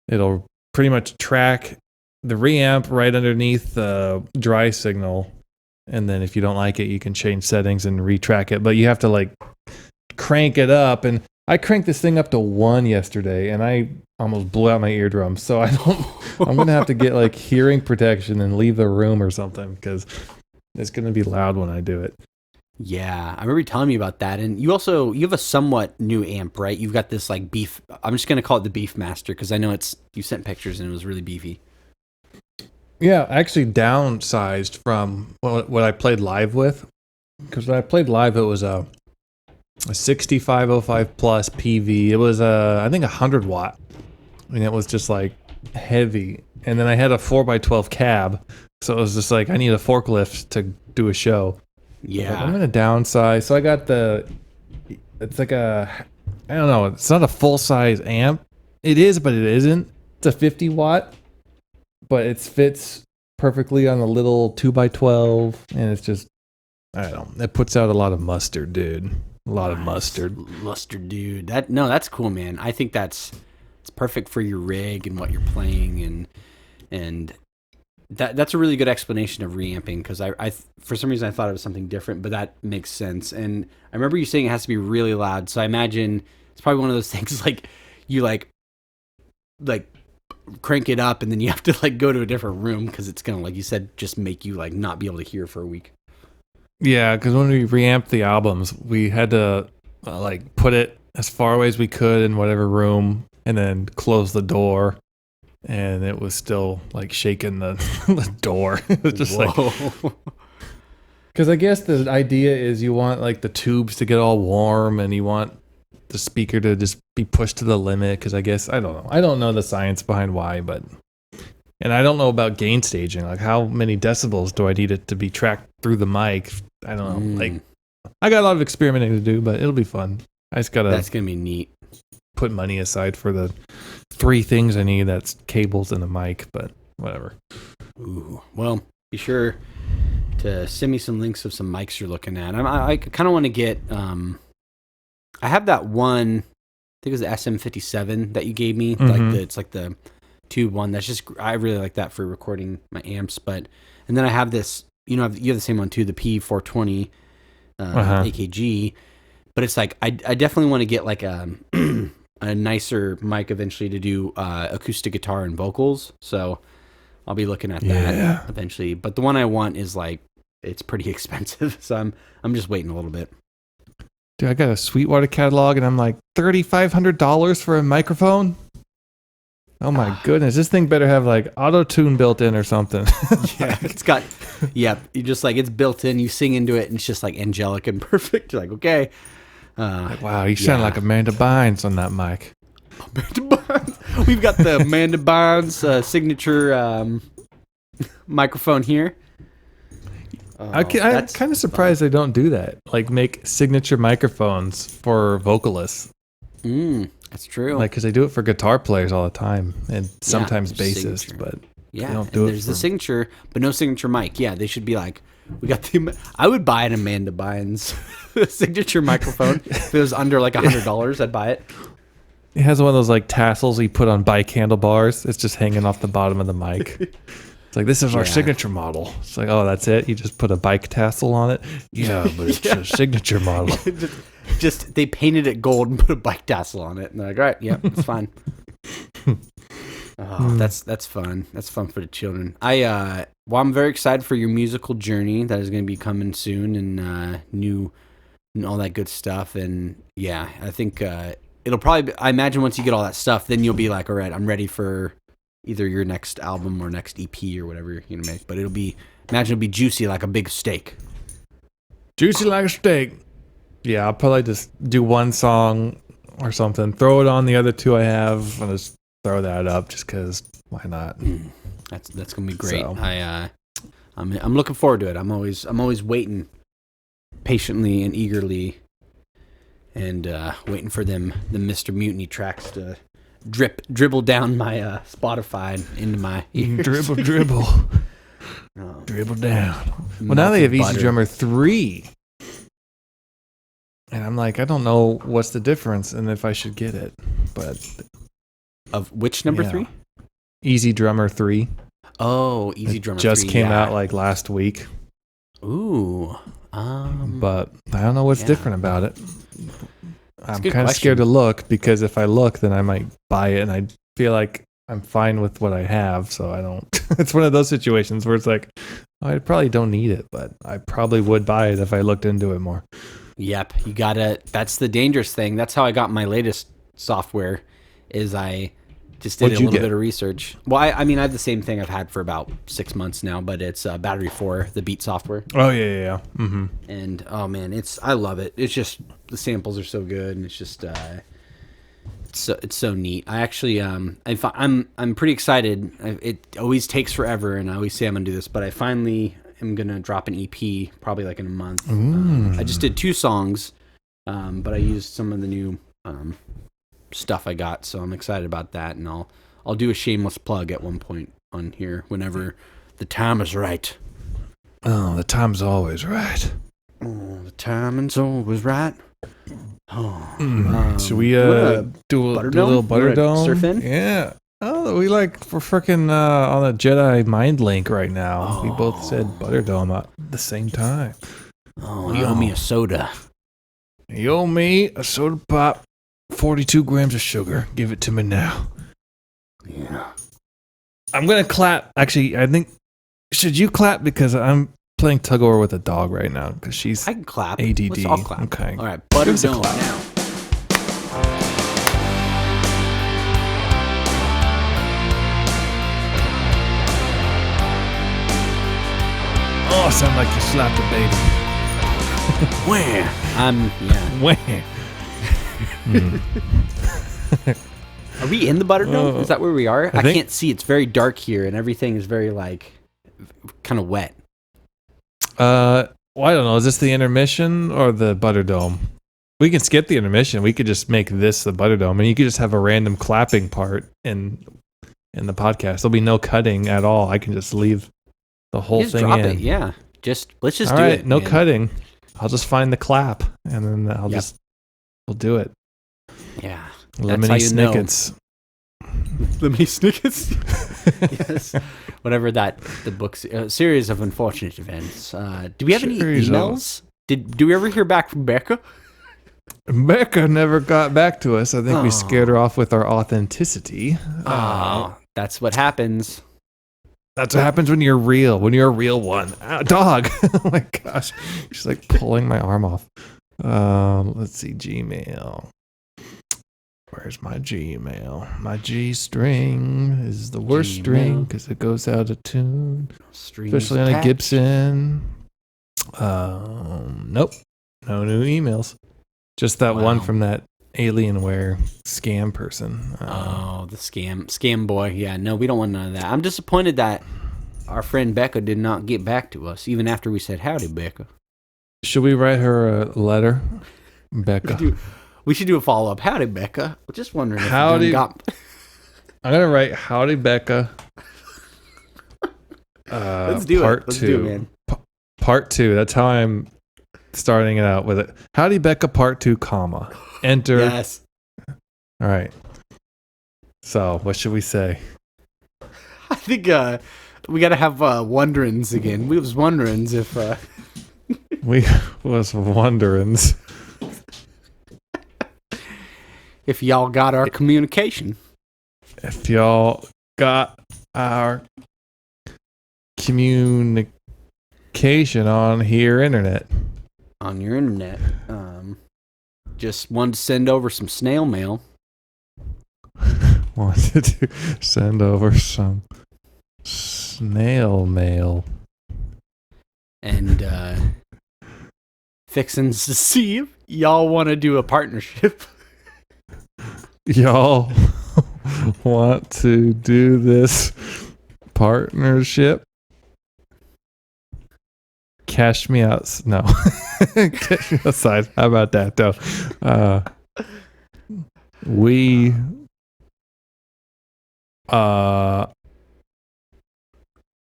it'll pretty much track the reamp right underneath the dry signal, and then if you don't like it, you can change settings and retrack it, but you have to like crank it up. And I cranked this thing up to 1 yesterday, and I almost blew out my eardrum, so I'm gonna have to get like hearing protection and leave the room or something, because it's going to be loud when I do it. Yeah, I remember you telling me about that. And you have a somewhat new amp, right? You've got this like beef. I'm just going to call it the Beef Master because I know you sent pictures and it was really beefy. Yeah, I actually downsized from what I played live with. Because when I played live, it was a 6505 plus PV. It was I think 100 watt. And it was just like heavy. And then I had a 4x12 cab. So it was just like, I need a forklift to do a show. Yeah. Like, I'm going to downsize. So I got it's like I don't know. It's not a full size amp. It is, but it isn't. It's a 50 watt, but it fits perfectly on a little 2x12. And it's just, I don't know. It puts out a lot of mustard, dude. A lot of mustard. Mustard, dude. That's cool, man. I think it's perfect for your rig and what you're playing, and that's a really good explanation of reamping, because I for some reason I thought it was something different, but that makes sense. And I remember you saying it has to be really loud, so I imagine it's probably one of those things like you like crank it up, and then you have to like go to a different room because it's gonna, like you said, just make you like not be able to hear for a week. Yeah, because when we reamped the albums, we had to like put it as far away as we could in whatever room, and then close the door, and it was still like shaking the, the door. It was just like, because I guess the idea is you want like the tubes to get all warm, and you want the speaker to just be pushed to the limit. Because I guess I don't know the science behind why, but. And I don't know about gain staging. Like, how many decibels do I need it to be tracked through the mic? I don't know. Like, I got a lot of experimenting to do, but it'll be fun. I just gotta. That's gonna be neat. Put money aside for the 3 things I need. That's cables and a mic, but whatever. Ooh, well, be sure to send me some links of some mics you're looking at. I kind of want to get. I have that one. I think it was the SM57 that you gave me. Mm-hmm. It's like the tube one. That's just, I really like that for recording my amps. But and then I have this. You have the same one too, the P420 AKG. But it's like I definitely want to get like a nicer mic eventually to do acoustic guitar and vocals. So I'll be looking at that eventually. But the one I want is like, it's pretty expensive, so I'm just waiting a little bit. Dude, I got a Sweetwater catalog, and I'm like $3,500 for a microphone. Oh my goodness, this thing better have like auto tune built in or something. Yeah, it's got. Yeah, you just like, it's built in. You sing into it, and it's just like angelic and perfect. You're like, okay. Like, wow, you sound like Amanda Bynes on that mic. Amanda Bynes. We've got the Amanda Bynes signature microphone here. I'm kind of surprised they don't do that. Like, make signature microphones for vocalists. That's true. Like, because they do it for guitar players all the time, and sometimes bassists, but they don't do it. There's the signature, but no signature mic. Yeah, they should be like, we got the. I would buy an Amanda Bynes signature microphone if it was under like $100. I'd buy it. It has one of those like tassels you put on bike handlebars. It's just hanging off the bottom of the mic. It's like, this is our signature model. It's like, oh, that's it? You just put a bike tassel on it? Yeah, but it's a signature model. just they painted it gold and put a bike tassel on it, and they're like, all right, yeah, it's fine. That's fun. That's fun for the children. I'm very excited for your musical journey that is going to be coming soon, and new and all that good stuff. And yeah, I think it'll probably I imagine once you get all that stuff, then you'll be like, all right, I'm ready for either your next album or next EP or whatever you're going to make. But it'll be juicy like a big steak. Juicy like a steak. Yeah, I'll probably just do one song or something, throw it on the other 2 I have, and just throw that up just because why not? That's gonna be great. So. I'm looking forward to it. I'm always waiting patiently and eagerly, and waiting for the Mr. Mutiny tracks to dribble down my Spotify and into my ears. Dribble. Dribble down. Well, now they have Easy Drummer 3. And I'm like, I don't know what's the difference and if I should get it. But of which number 3? Easy Drummer 3. Oh, Easy Drummer 3. Just came out like last week. Ooh. But I don't know what's different about it. I'm kind of scared to look, because if I look, then I might buy it, and I feel like I'm fine with what I have, so I don't. It's one of those situations where it's like, I probably don't need it, but I probably would buy it if I looked into it more. Yep, you gotta. That's the dangerous thing. That's how I got my latest software. Is I just did a little bit of research. Well, I mean, I have the same thing I've had for about 6 months now, but it's Battery 4, the Beat software. Oh yeah. Mm-hmm. And oh man, I love it. It's just the samples are so good, and it's just it's so neat. I actually I'm pretty excited. It always takes forever, and I always say I'm gonna do this, but I finally am gonna drop an EP probably like in a month. I just did 2 songs, but I used some of the new stuff I got, so I'm excited about that, and I'll do a shameless plug at one point on here whenever the time is right. Oh, the time's always right. Oh, the timing's always right. Should we do a little butter dome? Surf in? Yeah. Oh, we're freaking on a Jedi mind link right now. We both said Butterdome at the same time. Oh, you owe me a soda. You owe me a soda pop, 42 grams of sugar. Give it to me now. Yeah. I'm gonna clap. Actually, I think should you clap because I'm playing tug of war with a dog right now because she's I can clap. ADD. Let's all clap. Okay. All right. Butter Give us a dome clap. now. Oh, sound like you slapped a baby. Where? Yeah. Wham. Are we in the butter dome? Is that where we are? I think- can't see. It's very dark here, and everything is very like kind of wet. Well, I don't know. Is this the intermission or the butter dome? We can skip the intermission. We could just make this the butter dome, and you could just have a random clapping part in the podcast. There'll be no cutting at all. I can just leave the whole Just thing drop in. it. Yeah. Let's just All do right, it. no man. cutting. I'll just find the clap, and then we'll do it. Yeah. Lemony how you know. Snickets. Lemony Snickets. Yes. Whatever the book's series of unfortunate events. Do we have any Series of- emails? Do we ever hear back from Becca? Becca never got back to us. I think we Oh. scared her off with our authenticity. That's what happens. That's what happens when you're real. When you're a real one. Dog. Oh my gosh. She's like pulling my arm off. Let's see. Gmail. Where's my Gmail? My G string is the worst Gmail. string because it goes out of tune. Strings Especially on a attached. Gibson. Nope. No new emails. Just that one Wow. from that Alienware scam person. Oh, the scam boy. Yeah, no, we don't want none of that. I'm disappointed that our friend Becca did not get back to us, even after we said howdy, Becca. Should we write her a letter? Becca. We should do a follow up. Howdy, Becca. Just wondering if Howdy. you done got. I'm going to write howdy, Becca. Let's do part it. Let's two. do it, man. Part 2. That's how I'm starting it out with it. Howdy, Becca, part 2, comma. Enter. Yes. All right. So, what should we say? I think we got to have wonderings again. We was wonderings if. We was wondering. If y'all got our communication. If y'all got our communication on here internet. On your internet. Just wanted to send over some snail mail. Wanted to send over some snail mail. And fixins to see if y'all want to do a partnership. Y'all want to do this partnership? Cash me out. No. Cash me outside. How about that, though?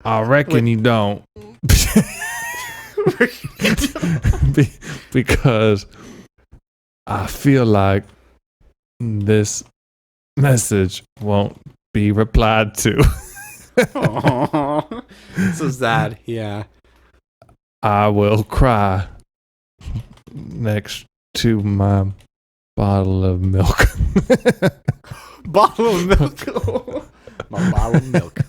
I reckon you don't. Because I feel like this message won't be replied to. Aww. So sad. Yeah. I will cry next to my bottle of milk. Bottle of milk. My bottle of milk.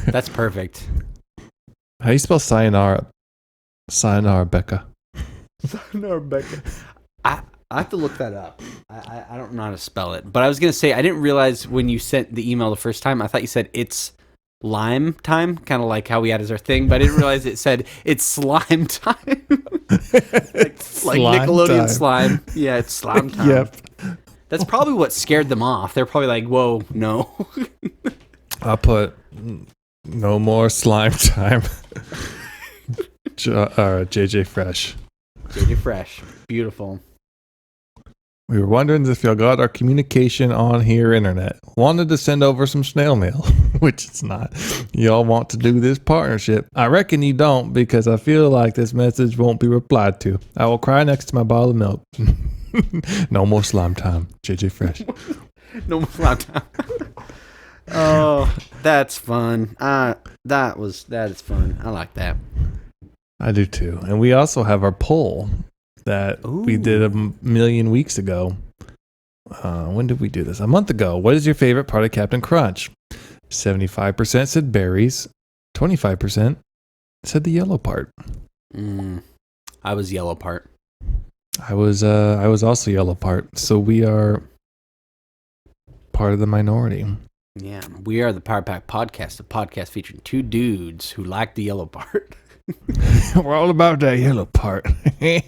That's perfect. How do you spell sayonara? Sayonara, Becca. No, Becca. I have to look that up. I don't know how to spell it. But I was going to say, I didn't realize when you sent the email the first time, I thought you said it's lime time, kind of like how we had as our thing, but I didn't realize it said it's slime time. like Slime Nickelodeon time. slime. Yeah, it's slime time. Yep. That's probably what scared them off. They're probably like, whoa, no. I put no more slime time. JJ Fresh. JJ Fresh. Beautiful. We were wondering if y'all got our communication on here internet. Wanted to send over some snail mail, which it's not. Y'all want to do this partnership. I reckon you don't because I feel like this message won't be replied to. I will cry next to my bottle of milk. No more slime time. JJ Fresh. No more slime time. Oh, that's fun. That is fun. I like that. I do too. And we also have our poll that we did a million weeks ago. When did we do this? A month ago. What is your favorite part of Captain Crunch? 75% said berries. 25% said the yellow part. I was yellow part. I was also yellow part. So we are part of the minority. Yeah, we are the Power Pack Podcast, a podcast featuring two dudes who like the yellow part. We're all about that yellow part. That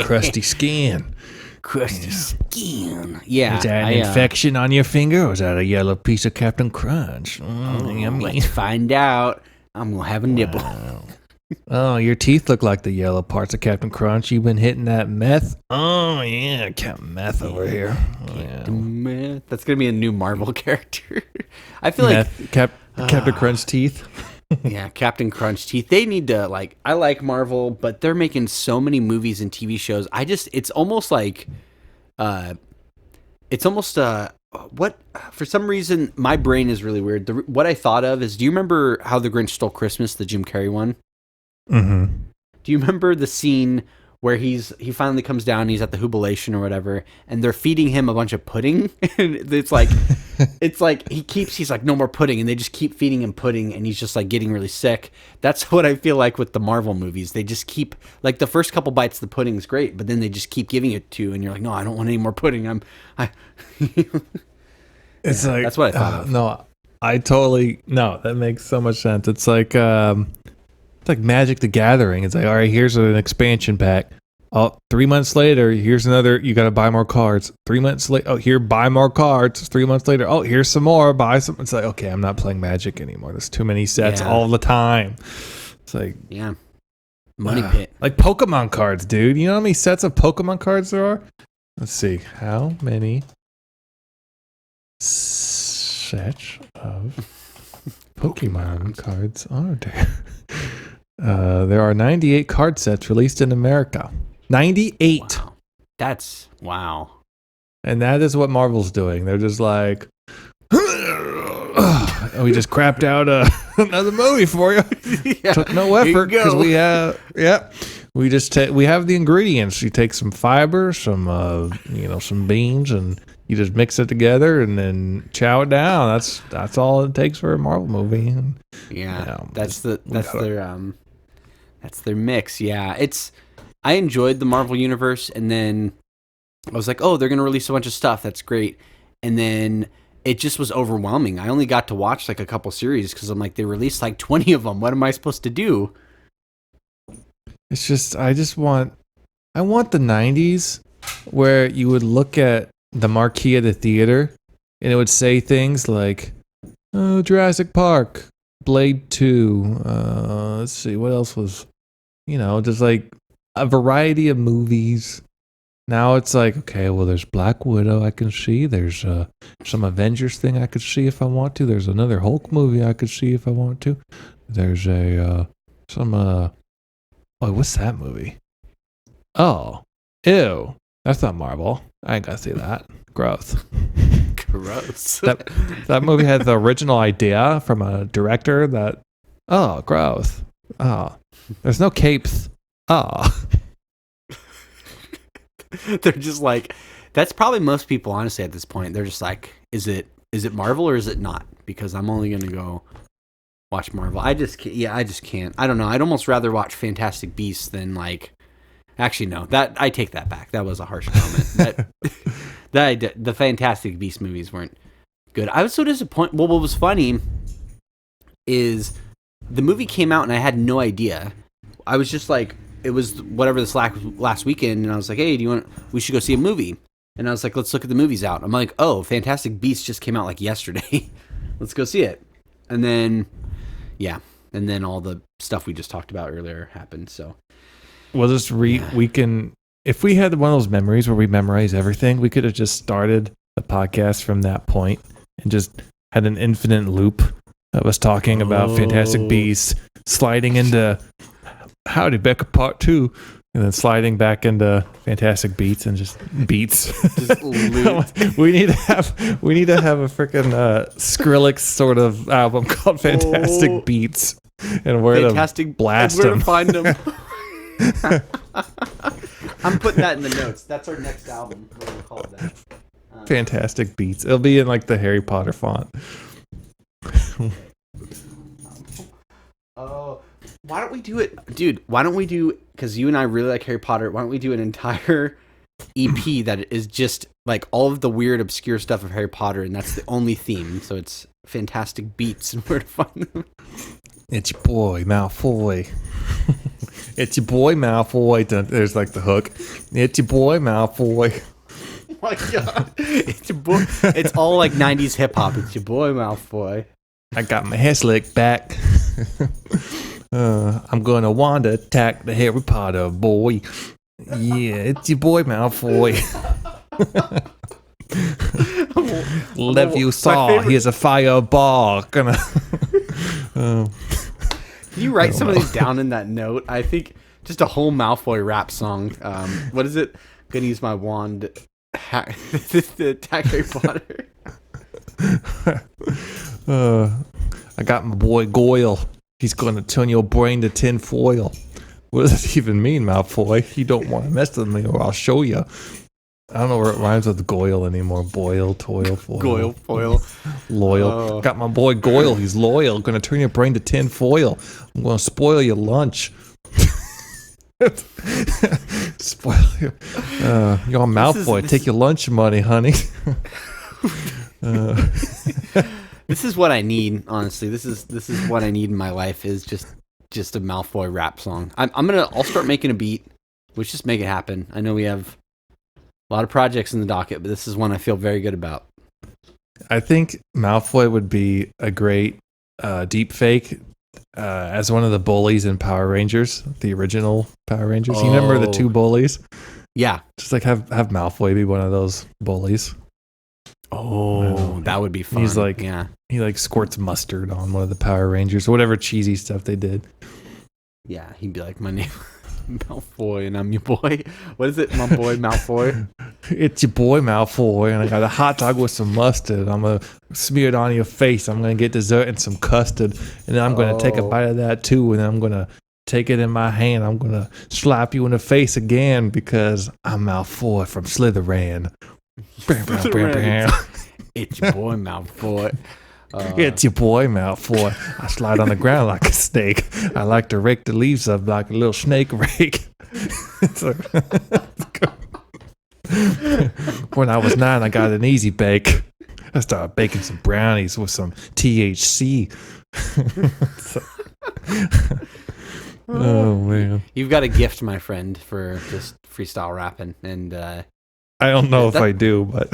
crusty skin. Crusty skin. Yeah. Is that an infection on your finger, or is that a yellow piece of Captain Crunch? Yummy. Let's find out. I'm going to have a nibble. Oh, your teeth look like the yellow parts of Captain Crunch. You've been hitting that meth? Oh, yeah, Captain Meth over here. Meth. That's going to be a new Marvel character. I feel meth, like... Captain Crunch teeth. Yeah, Captain Crunch teeth. They need to, like... I like Marvel, but they're making so many movies and TV shows. It's almost like... what... For some reason, my brain is really weird. What I thought of is... Do you remember How the Grinch Stole Christmas, the Jim Carrey one? Mm-hmm. Do you remember the scene where he finally comes down, he's at the jubilation or whatever, and they're feeding him a bunch of pudding? And it's like he's like, no more pudding, and they just keep feeding him pudding, and he's just like getting really sick. That's what I feel like with the Marvel movies. They just keep, like, the first couple bites of the pudding is great, but then they just keep giving it to you, and you're like, no, I don't want any more pudding. It's like, that's what I thought of. No, that makes so much sense. It's like Magic the Gathering. It's like, all right, here's an expansion pack. Oh, 3 months later, here's another. You got to buy more cards. 3 months later, oh, here, buy more cards. 3 months later, oh, here's some more. Buy some. It's like, okay, I'm not playing Magic anymore. There's too many sets all the time. It's like, yeah, money pit. Like Pokemon cards, dude. You know how many sets of Pokemon cards there are? Let's see. How many sets of Pokemon cards are there? There are 98 card sets released in America. 98. Wow. And that is what Marvel's doing. They're just like, we just crapped out another movie for you. Yeah, took no effort because we have, we just we have the ingredients. You take some fiber, some beans, and you just mix it together and then chow it down. That's all it takes for a Marvel movie. And, that's their mix. Yeah, I enjoyed the Marvel universe, and then I was like, oh, they're gonna release a bunch of stuff. That's great. And then it just was overwhelming. I only got to watch like a couple series because I'm like, they released like 20 of them. What am I supposed to do? It's just, I want the 90s where you would look at the marquee of the theater and it would say things like, oh, Jurassic Park, Blade 2, let's see, what else was, just like a variety of movies. Now it's like, okay, well, there's Black Widow I can see. There's some Avengers thing I could see if I want to. There's another Hulk movie I could see if I want to. There's what's that movie? Oh, ew. That's not Marvel. I ain't gonna see that. Gross. Gross. That movie had the original idea from a director that, oh, gross. Oh, there's no capes. Oh. They're just like, that's probably most people, honestly, at this point. They're just like, is it Marvel or is it not? Because I'm only going to go watch Marvel. I just can't. I don't know. I'd almost rather watch Fantastic Beasts than like, actually, no, I take that back. That was a harsh comment. The Fantastic Beasts movies weren't good. I was so disappointed. Well, what was funny is the movie came out and I had no idea. I was just like, it was whatever this last weekend, and I was like, hey, we should go see a movie. And I was like, let's look at the movies out. I'm like, oh, Fantastic Beasts just came out like yesterday. Let's go see it. And then, and then all the stuff we just talked about earlier happened. So we'll just we can, if we had one of those memories where we memorize everything, we could have just started the podcast from that point and just had an infinite loop of us talking about Fantastic Beasts, sliding into Howdy Becca Part 2, and then sliding back into Fantastic Beats and just beats. we need to have a freaking Skrillex sort of album called Fantastic Beats, and where to blast them. Where to find them. I'm putting that in the notes. That's our next album. We're gonna call it that. Fantastic beats. It'll be in like the Harry Potter font. Oh, why don't we do it, dude? Why don't we do? Because you and I really like Harry Potter. Why don't we do an entire EP that is just like all of the weird, obscure stuff of Harry Potter, and that's the only theme. So it's fantastic beats and where to find them. It's your boy Malfoy. It's your boy Malfoy. There's like the hook. It's your boy Malfoy. Oh my god, it's your boy. It's all like '90s hip hop. It's your boy Malfoy. I got my hair slicked back. I'm gonna want to attack the Harry Potter boy. Yeah, it's your boy Malfoy. Leviosa, here's a fireball. Gonna. Can you write some of these down in that note? I think just a whole Malfoy rap song. What is it? Gonna use my wand to attack Harry Potter. I got my boy Goyle. He's gonna turn your brain to tin foil. What does that even mean, Malfoy? You don't want to mess with me, or I'll show you. I don't know where it rhymes with Goyle anymore. Boil, toil, foil. Goyle, foil. Loyal. Got my boy Goyle. He's loyal. Gonna turn your brain to tin foil. I'm gonna spoil your lunch. Spoil your. You're Malfoy. Take your lunch money, honey. This is what I need, honestly. This is what I need in my life is just a Malfoy rap song. I'll start making a beat. Let's just make it happen. I know we have a lot of projects in the docket, but this is one I feel very good about. I think Malfoy would be a great deep fake as one of the bullies in Power Rangers, the original Power Rangers. You remember the two bullies? Yeah. Just like have Malfoy be one of those bullies. Oh, that would be fun. He's like, yeah. He like squirts mustard on one of the Power Rangers, whatever cheesy stuff they did. Yeah, he'd be like, my name Malfoy, and I'm your boy. What is it, my boy Malfoy? It's your boy Malfoy, and I got a hot dog with some mustard. I'm gonna smear it on your face. I'm gonna get dessert and some custard, and then I'm gonna take a bite of that too, and then I'm gonna take it in my hand. I'm gonna slap you in the face again because I'm Malfoy from Slytherin. It's your boy Malfoy. It's your boy Malfoy. I slide on the ground like a snake. I like to rake the leaves up like a little snake rake. When I was 9, I got an easy bake. I started baking some brownies with some THC. Oh man, you've got a gift, my friend, for just freestyle rapping, and I don't know if I do, but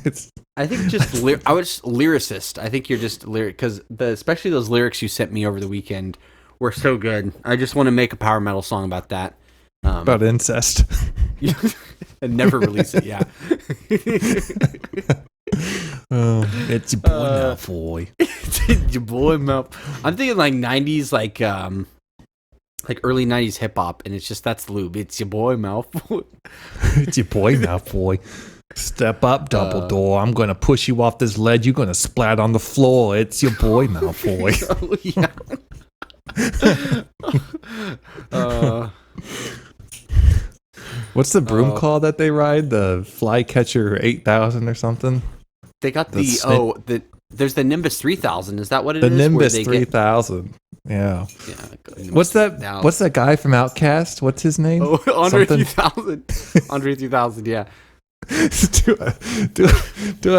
it's. I think just I was lyricist. I think you're just lyric because especially those lyrics you sent me over the weekend were so good. I just want to make a power metal song about that. About incest. And never release it. Yeah. It's your boy Malfoy. It's your boy Malfoy. I'm thinking like 90s, like early 90s hip hop, and it's just that's the lube. It's your boy Malfoy. It's your boy Malfoy. Step up, Dumbledore. I'm going to push you off this ledge. You're going to splat on the floor. It's your boy, Malfoy. What's the broom called that they ride? The Flycatcher 8000 or something? They got there's the Nimbus 3000. Is that what it is? The Nimbus 3000. Yeah. What's that guy from Outkast? What's his name? Oh, Andre 3000. Andre 3000, yeah. do an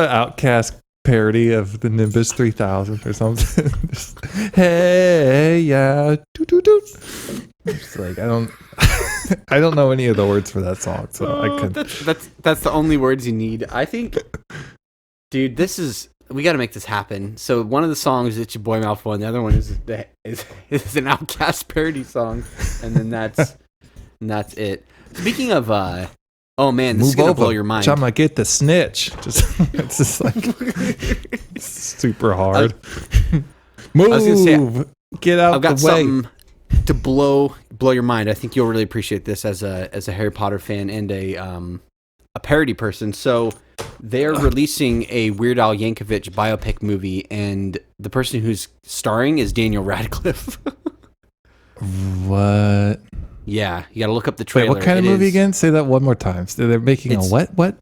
Outkast parody of the Nimbus 3000 or something. Just, hey, yeah, It's like I don't know any of the words for that song, so I could. That's the only words you need. I think, dude, we got to make this happen. So one of the songs is your boy Malfoy, and the other one is an Outkast parody song, and then that's it. Speaking of. Oh man, this is gonna blow your mind. I'm gonna get the snitch. It's just like super hard. Move. I was gonna say, get out. I've got the way. something to blow your mind. I think you'll really appreciate this as a Harry Potter fan and a parody person. So they're releasing a Weird Al Yankovic biopic movie, and the person who's starring is Daniel Radcliffe. What? Yeah, you got to look up the trailer. Wait, what kind of movie again? Say that one more time. So they're making a what? What?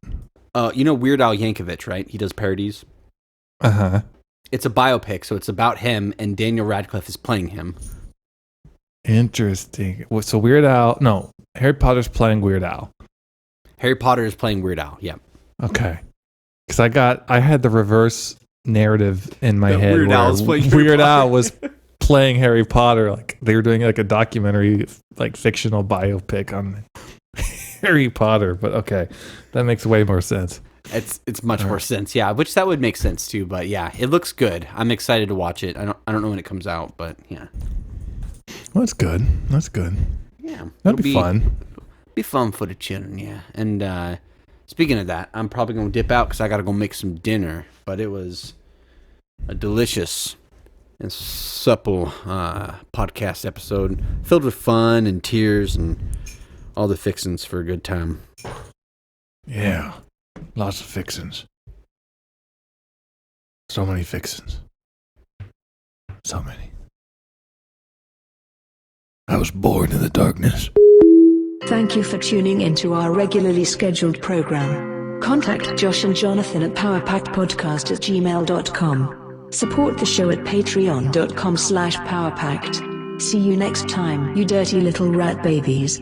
You know Weird Al Yankovic, right? He does parodies. Uh-huh. It's a biopic, so it's about him, and Daniel Radcliffe is playing him. Interesting. So Weird Al, no, Harry Potter's playing Weird Al. Harry Potter is playing Weird Al, yeah. Okay. Because I had the reverse narrative in my head Weird where Al is playing Weird Harry Al Potter. was playing Harry Potter. Like they were doing like a documentary, like fictional biopic on Harry Potter. But okay, that makes way more sense. It's much more sense, yeah. Which that would make sense too, but yeah, it looks good. I'm excited to watch it. I don't know when it comes out, but yeah. Well, that's good. That's good. Yeah, That'd be fun. Be fun for the children, yeah. And speaking of that, I'm probably gonna dip out because I gotta go make some dinner. But it was a delicious and supple podcast episode filled with fun and tears and all the fixins for a good time. Yeah, lots of fixins. So many fixins. So many. I was born in the darkness. Thank you for tuning into our regularly scheduled program. Contact Josh and Jonathan at powerpackedpodcast@gmail.com. Support the show at patreon.com/powerpacked. See you next time, you dirty little rat babies.